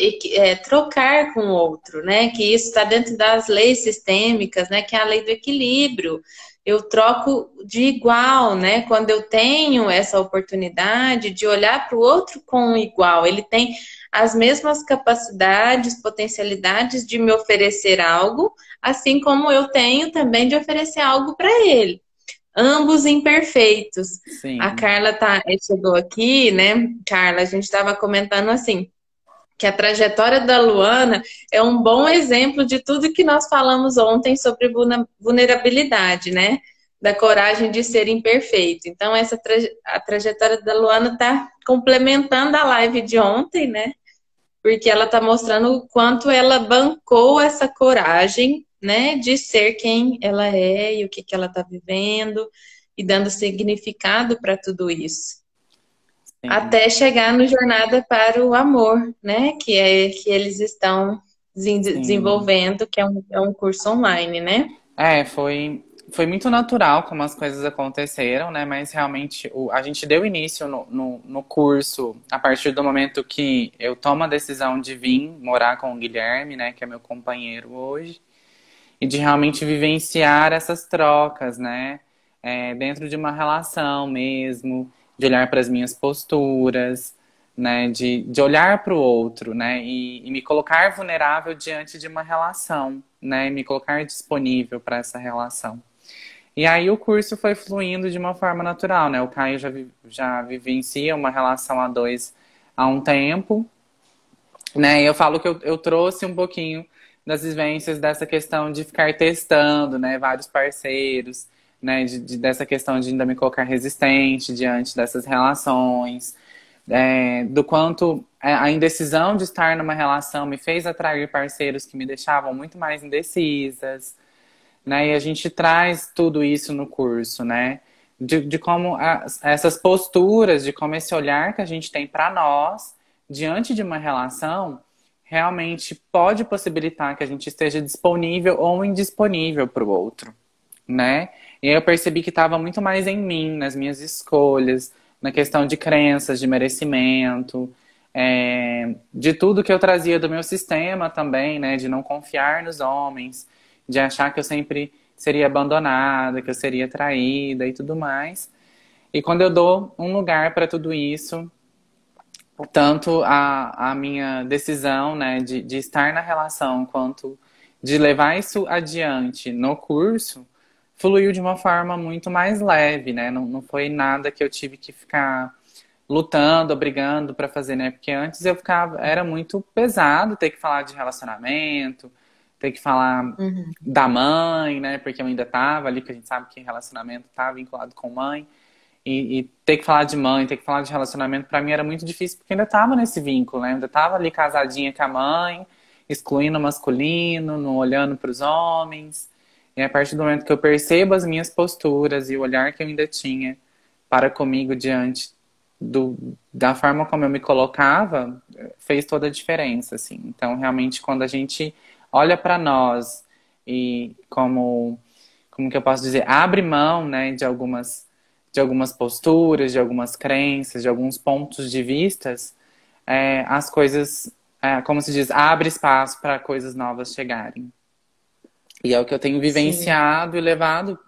trocar com o outro, né? Que isso está dentro das leis sistêmicas, né? Que é a lei do equilíbrio. Eu troco de igual, né? Quando eu tenho essa oportunidade de olhar para o outro com um igual, ele tem as mesmas capacidades, potencialidades de me oferecer algo, assim como eu tenho também de oferecer algo para ele, ambos imperfeitos. A Sim, Carla chegou aqui, né? Carla, a gente estava comentando assim, que a trajetória da Luana é um bom exemplo de tudo que nós falamos ontem sobre vulnerabilidade, né? Da coragem de ser imperfeito. Então, a trajetória da Luana está complementando a live de ontem, né? Porque ela está mostrando o quanto ela bancou essa coragem, né, de ser quem ela é e o que ela está vivendo e dando significado para tudo isso. sim, Até chegar no Jornada para o Amor, né, que é que eles estão sim. desenvolvendo, que é um curso online, né? Foi muito natural como as coisas aconteceram, né? Mas realmente a gente deu início no curso a partir do momento que eu tomo a decisão de vir morar com o Guilherme, né? Que é meu companheiro hoje, e de realmente vivenciar essas trocas, né? Dentro de uma relação mesmo, de olhar para as minhas posturas, né? De olhar para o outro, né? E me colocar vulnerável diante de uma relação, né? E me colocar disponível para essa relação. E aí o curso foi fluindo de uma forma natural, né? O Caio já vivencia uma relação a dois há um tempo, né? E eu falo que eu trouxe um pouquinho das vivências dessa questão de ficar testando, né? Vários parceiros, né? Dessa questão de ainda me colocar resistente diante dessas relações, do quanto a indecisão de estar numa relação me fez atrair parceiros que me deixavam muito mais indecisas, né? E a gente traz tudo isso no curso, né? De como essas posturas, de como esse olhar que a gente tem para nós, diante de uma relação, realmente pode possibilitar que a gente esteja disponível ou indisponível para o outro, né? E aí eu percebi que estava muito mais em mim, nas minhas escolhas, na questão de crenças, de merecimento, de tudo que eu trazia do meu sistema também, né? De não confiar nos homens, de achar que eu sempre seria abandonada, que eu seria traída e tudo mais. E quando eu dou um lugar para tudo isso, tanto a minha decisão, né, de estar na relação, quanto de levar isso adiante no curso, fluiu de uma forma muito mais leve, né? Não foi nada que eu tive que ficar lutando, brigando para fazer, né? Porque antes eu ficava, era muito pesado ter que falar de relacionamento, ter que falar Uhum. da mãe, né? Porque eu ainda tava ali, porque a gente sabe que relacionamento tá vinculado com mãe. E ter que falar de mãe, ter que falar de relacionamento, pra mim era muito difícil, porque eu ainda tava nesse vínculo, né? Eu ainda tava ali casadinha com a mãe, excluindo o masculino, não olhando pros homens. E a partir do momento que eu percebo as minhas posturas e o olhar que eu ainda tinha para comigo diante da forma como eu me colocava, fez toda a diferença, assim. Então, realmente, quando a gente olha para nós e como que eu posso dizer, abre mão, né, de algumas posturas, de algumas crenças, de alguns pontos de vistas, as coisas, como se diz, abre espaço para coisas novas chegarem. E é o que eu tenho Sim. vivenciado e levado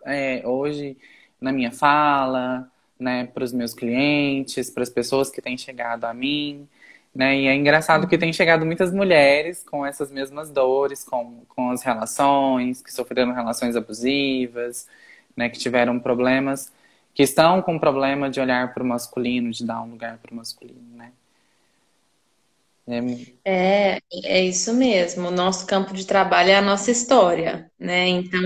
hoje na minha fala, né, para os meus clientes, para as pessoas que têm chegado a mim, né? E é engraçado que tem chegado muitas mulheres com essas mesmas dores, com as relações, que sofreram relações abusivas, né, que tiveram problemas, que estão com problema de olhar para o masculino, de dar um lugar para o masculino, né? É, É isso mesmo. O nosso campo de trabalho é a nossa história, né? Então,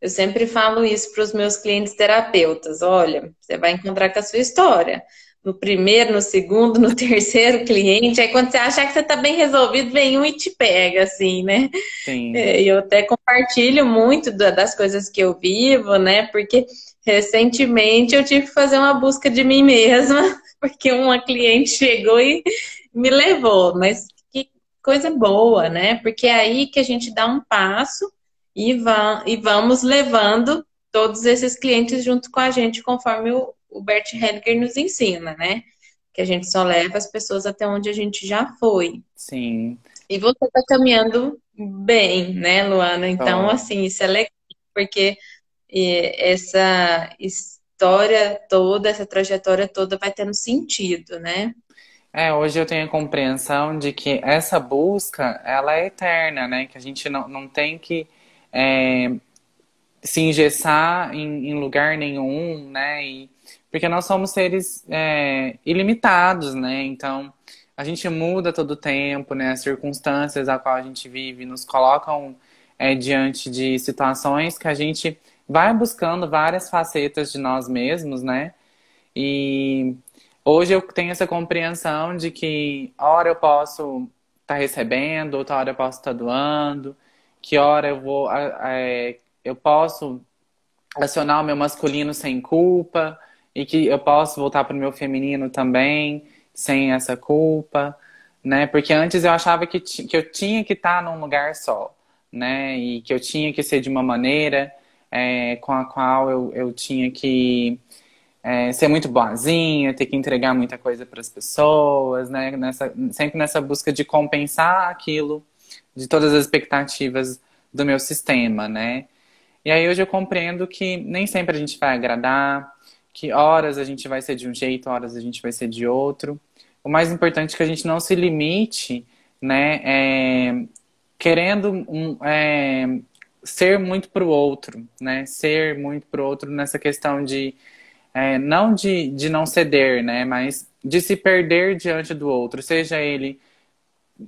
eu sempre falo isso para os meus clientes terapeutas. Olha, você vai encontrar com a sua história. No primeiro, no segundo, no terceiro cliente. Aí, quando você achar que você está bem resolvido, vem um e te pega, assim, né? sim, E eu até compartilho muito das coisas que eu vivo, né? Porque recentemente eu tive que fazer uma busca de mim mesma, porque uma cliente chegou e me levou, mas que coisa boa, né? Porque é aí que a gente dá um passo e vamos levando todos esses clientes junto com a gente, conforme o Bert Hellinger nos ensina, né? Que a gente só leva as pessoas até onde a gente já foi. sim. E você está caminhando bem, né, Luana? Então, Tô. assim, isso é legal, porque essa história toda, essa trajetória toda vai tendo sentido, né? Hoje eu tenho a compreensão de que essa busca, ela é eterna, né? Que a gente não tem que é, se engessar em lugar nenhum, né? Porque nós somos seres ilimitados, né? Então, a gente muda todo o tempo, né? As circunstâncias a qual a gente vive nos colocam diante de situações que a gente vai buscando várias facetas de nós mesmos, né? E hoje eu tenho essa compreensão de que hora eu posso estar recebendo, outra hora eu posso estar doando, que hora eu posso acionar o meu masculino sem culpa e que eu posso voltar para o meu feminino também sem essa culpa, né? Porque antes eu achava que eu tinha que estar num lugar só, né? E que eu tinha que ser de uma maneira com a qual eu tinha que ser muito boazinha, ter que entregar muita coisa para as pessoas, né? Sempre nessa busca de compensar aquilo, de todas as expectativas do meu sistema, né? E aí hoje eu compreendo que nem sempre a gente vai agradar, que horas a gente vai ser de um jeito, horas a gente vai ser de outro. O mais importante é que a gente não se limite, né? Querendo ser muito pro outro, né? Ser muito pro outro nessa questão de não de não ceder, né? Mas de se perder diante do outro, seja ele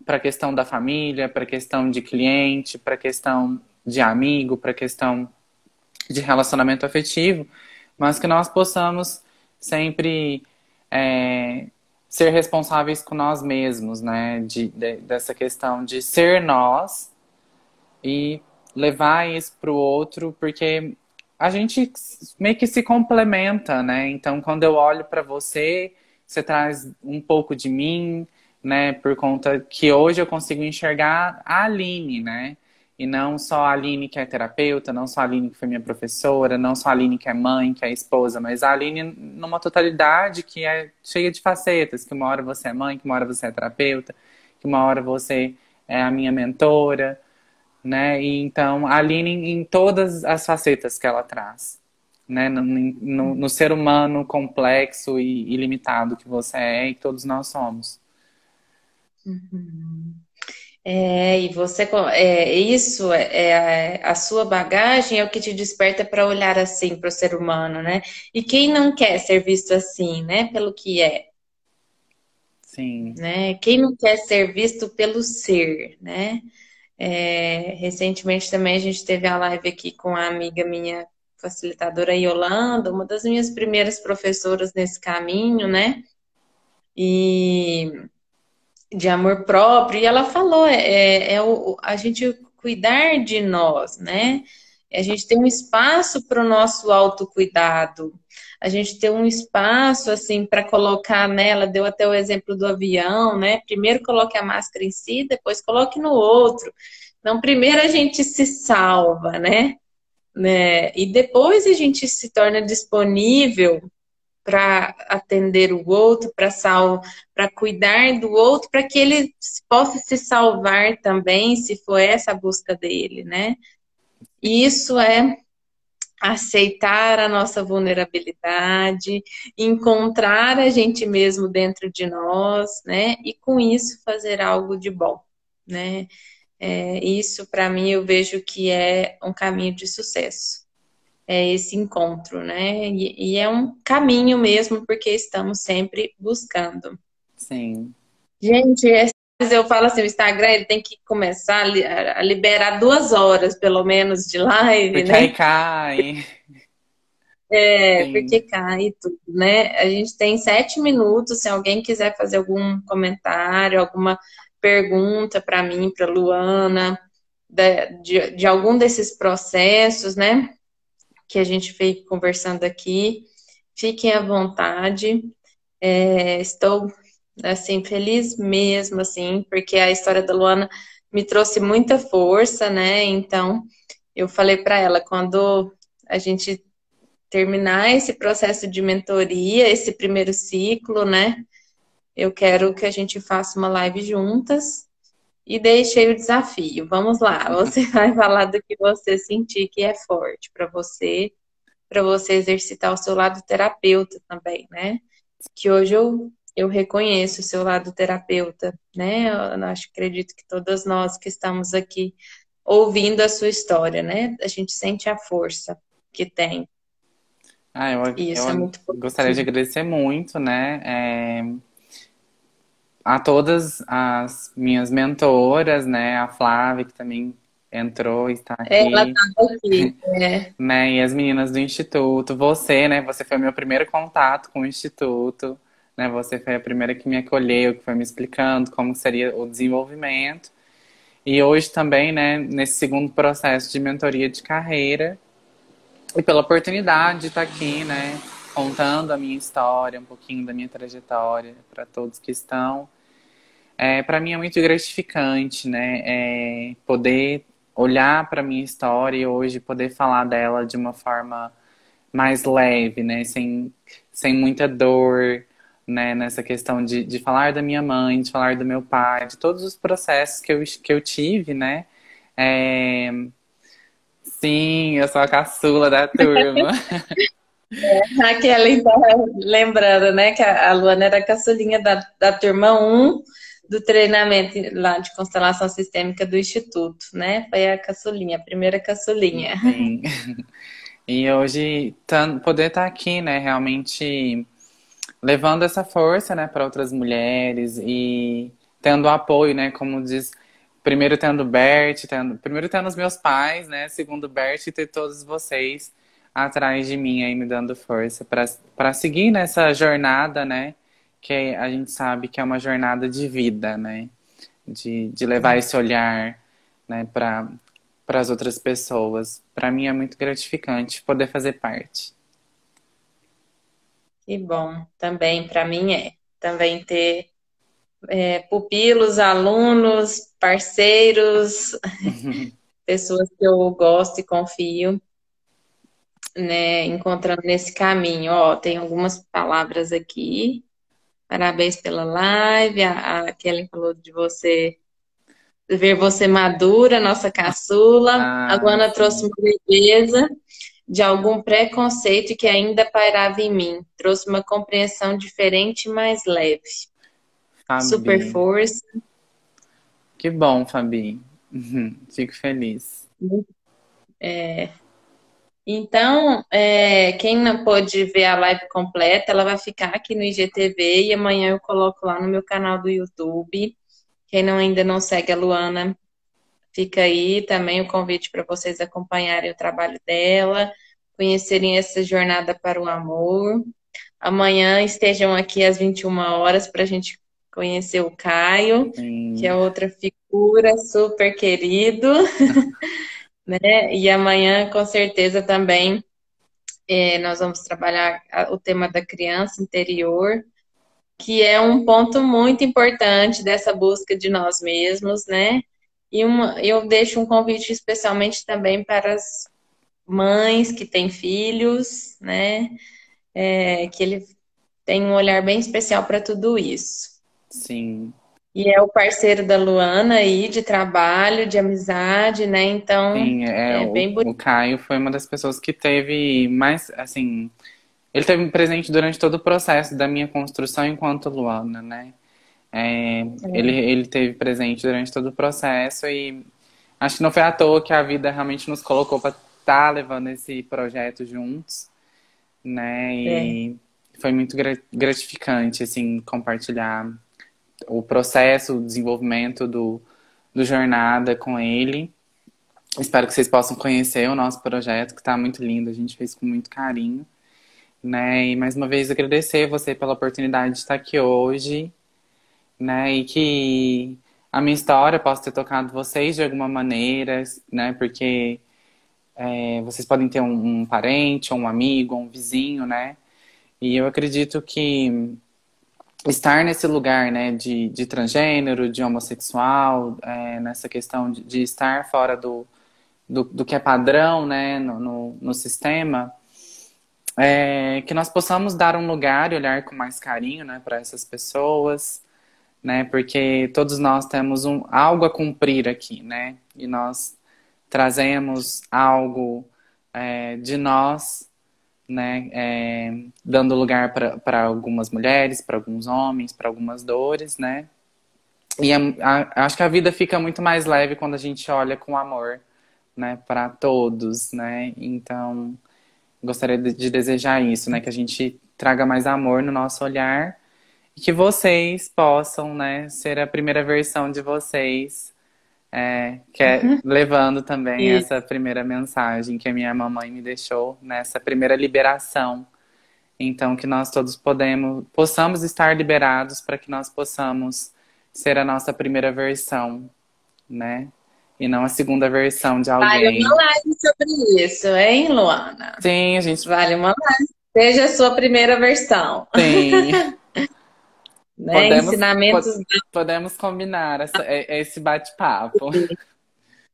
para a questão da família, para a questão de cliente, para a questão de amigo, para a questão de relacionamento afetivo, mas que nós possamos sempre é, ser responsáveis com nós mesmos, né? Dessa questão de ser nós e levar isso para o outro, porque a gente meio que se complementa, né? Então, quando eu olho para você, você traz um pouco de mim, né? Por conta que hoje eu consigo enxergar a Aline, né? E não só a Aline que é terapeuta, não só a Aline que foi minha professora, não só a Aline que é mãe, que é esposa, mas a Aline numa totalidade que é cheia de facetas, que uma hora você é mãe, que uma hora você é terapeuta, que uma hora você é a minha mentora, né? E então, a Aline em todas as facetas que ela traz, né? No ser humano complexo e ilimitado que você é e que todos nós somos. Uhum. E você, isso a sua bagagem é o que te desperta para olhar assim para o ser humano, né? E quem não quer ser visto assim, né? Pelo que é, Sim. né? Quem não quer ser visto pelo ser, né? Recentemente também a gente teve a live aqui com a amiga minha facilitadora Yolanda, uma das minhas primeiras professoras nesse caminho, né? E de amor próprio, e ela falou, a gente cuidar de nós, né? A gente tem um espaço para o nosso autocuidado, a gente tem um espaço, assim, para colocar nela, deu até o exemplo do avião, né? Primeiro coloque a máscara em si, depois coloque no outro. Então, primeiro a gente se salva, né? E depois a gente se torna disponível para atender o outro, para cuidar do outro, para que ele possa se salvar também, se for essa a busca dele, né? E isso é aceitar a nossa vulnerabilidade, encontrar a gente mesmo dentro de nós, né? E com isso fazer algo de bom, né? Isso para mim eu vejo que é um caminho de sucesso, esse encontro, né? E é um caminho mesmo, porque estamos sempre buscando. Sim. Gente, eu falo assim, o Instagram ele tem que começar a liberar 2 horas, pelo menos, de live, Porque aí né? cai. Porque Sim. cai tudo, né? A gente tem 7 minutos, se alguém quiser fazer algum comentário, alguma pergunta para mim, para Luana, de algum desses processos, né? Que a gente veio conversando aqui. Fiquem à vontade. Estou assim feliz mesmo, assim, porque a história da Luana me trouxe muita força, né? Então, eu falei para ela quando a gente terminar esse processo de mentoria, esse primeiro ciclo, né? Eu quero que a gente faça uma live juntas e deixei o desafio. Vamos lá, você vai falar do que você sentir que é forte para você exercitar o seu lado terapeuta também, né? Que hoje eu reconheço o seu lado terapeuta, né? Eu acho, acredito que todas nós que estamos aqui ouvindo a sua história, né? A gente sente a força que tem. Ah, E isso é eu muito gostaria de positivo. agradecer muito, né? A todas as minhas mentoras, né? A Flávia, que também entrou e está Ela aqui, estava aqui. né? E as meninas do Instituto. Você, né? Você foi o meu primeiro contato com o Instituto, né? Você foi a primeira que me acolheu, que foi me explicando como seria o desenvolvimento. E hoje também, né? Nesse segundo processo de mentoria de carreira, e pela oportunidade de estar aqui, né? Contando a minha história, um pouquinho da minha trajetória para todos que estão. Para mim é muito gratificante, né? Poder olhar para minha história e hoje poder falar dela de uma forma mais leve, né? Sem muita dor, né? Nessa questão de falar da minha mãe, de falar do meu pai, de todos os processos que eu tive, né? É, sim, eu sou a caçula da turma. Aquela, então, lembrando, né, que a Luana era a caçulinha da turma 1 do treinamento lá de constelação sistêmica do Instituto, né? Foi a caçulinha, a primeira caçulinha. Sim. E hoje poder estar aqui, né, realmente levando essa força, né, para outras mulheres e tendo apoio, né, como diz, primeiro tendo o Bert, primeiro tendo os meus pais, né, segundo o Bert e ter todos vocês atrás de mim aí me dando força para seguir nessa jornada, né, que a gente sabe que é uma jornada de vida, né? De levar esse olhar, né, para as outras pessoas. Para mim é muito gratificante poder fazer parte. Que bom. Também, para mim é. Também ter pupilos, alunos, parceiros, pessoas que eu gosto e confio, né, encontrando nesse caminho. Ó, tem algumas palavras aqui. Parabéns pela live. A Kelly falou de você, de ver você madura, nossa caçula. A Ah, Luana trouxe sim. uma leveza de algum preconceito que ainda pairava em mim. Trouxe uma compreensão diferente e mais leve. Super Fabi. força. Que bom, Fabi. Fico feliz. Então, quem não pôde ver a live completa, ela vai ficar aqui no IGTV e amanhã eu coloco lá no meu canal do YouTube. Quem ainda não segue a Luana, fica aí também o convite para vocês acompanharem o trabalho dela, conhecerem essa jornada para o amor. Amanhã estejam aqui às 21 horas para a gente conhecer o Caio, que é Sim, outra figura super querido, né? E amanhã, com certeza, também nós vamos trabalhar o tema da criança interior, que é um ponto muito importante dessa busca de nós mesmos, né? E eu deixo um convite especialmente também para as mães que têm filhos, né? Que ele tem um olhar bem especial para tudo isso. sim. E é o parceiro da Luana aí, de trabalho, de amizade, né? Então, Sim, é bem bonito. o Caio foi uma das pessoas que teve mais, assim, ele teve presente durante todo o processo da minha construção enquanto Luana, né? Ele teve presente durante todo o processo e acho que não foi à toa que a vida realmente nos colocou para estar levando esse projeto juntos, né? É. E foi muito gratificante, assim, compartilhar o processo, o desenvolvimento do Jornada com ele. Espero que vocês possam conhecer o nosso projeto, que está muito lindo, a gente fez com muito carinho, né? E mais uma vez agradecer você pela oportunidade de estar aqui hoje, né? E que a minha história possa ter tocado vocês de alguma maneira, né? Porque vocês podem ter um parente, ou um amigo, ou um vizinho, né? E eu acredito que estar nesse lugar, né, de transgênero, de homossexual, nessa questão de estar fora do que é padrão, né, no sistema, que nós possamos dar um lugar e olhar com mais carinho, né, para essas pessoas, né, porque todos nós temos algo a cumprir aqui, né, e nós trazemos algo de nós, né, dando lugar para algumas mulheres, para alguns homens, para algumas dores, né, e acho que a vida fica muito mais leve quando a gente olha com amor, né, para todos, né? Então, gostaria de desejar isso, né, que a gente traga mais amor no nosso olhar e que vocês possam, né, ser a primeira versão de vocês, levando também E essa primeira mensagem que a minha mamãe me deixou, nessa primeira liberação. Então, que nós todos possamos estar liberados para que nós possamos ser a nossa primeira versão, né? E não a segunda versão de vale uma alguém. live sobre isso, hein, Luana? Sim, a gente Vale uma live. Seja a sua primeira versão, tem. né? Podemos, Ensinamentos podemos combinar esse bate-papo.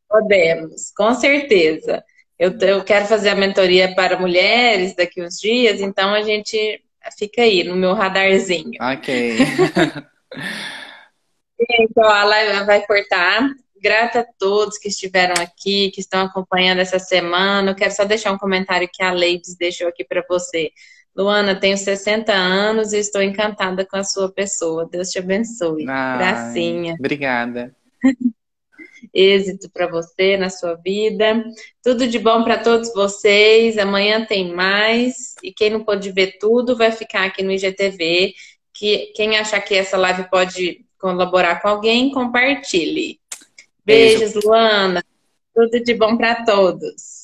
podemos, com certeza. Eu quero fazer a mentoria para mulheres daqui uns dias, então a gente fica aí no meu radarzinho. Ok. Então a live vai cortar. Grata a todos que estiveram aqui, que estão acompanhando essa semana. Eu quero só deixar um comentário que a Leides deixou aqui para você. Luana, tenho 60 anos e estou encantada com a sua pessoa. Deus te abençoe. Ai, Gracinha. obrigada. Êxito para você na sua vida. Tudo de bom para todos vocês. Amanhã tem mais. E quem não pôde ver tudo, vai ficar aqui no IGTV. Quem achar que essa live pode colaborar com alguém, compartilhe. Beijo. Beijos, Luana. Tudo de bom para todos.